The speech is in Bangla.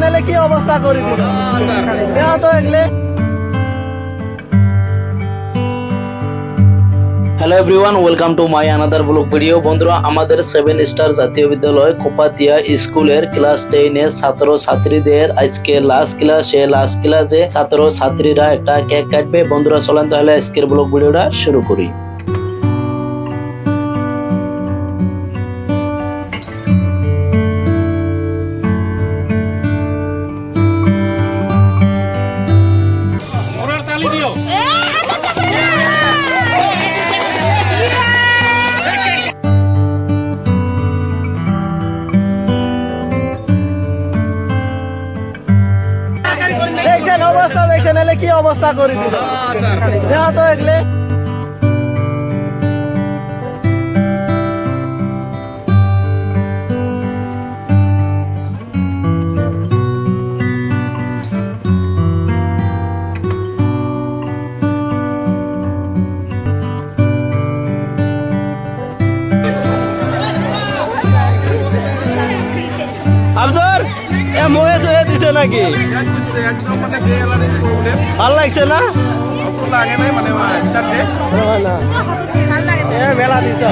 নাহলে কি অবস্থা করে দিল দেখা তো এগুলো। Hello everyone, welcome to my another blog video. বন্ধুরা, আমাদের 7 স্টার জাতীয় বিদ্যালয় কোপাতিয়া স্কুলের ক্লাস 10 এর ছাত্র ছাত্রীদের আজকে লাস্ট ক্লাস। লাস্ট ক্লাসে ছাত্র ছাত্রীরা একটা কেক কাটবে। বন্ধুরা চলেন তাহলে আজকের ব্লগ ভিডিওটা শুরু করি। দেখছেন অবস্থা, দেখছেন এলে কি অবস্থা করে দিল দেখা তো এগুলো। আফজর এ মহেশ হয়ে দিছে নাকি? ভাল লাগছে না? মেলা দিছে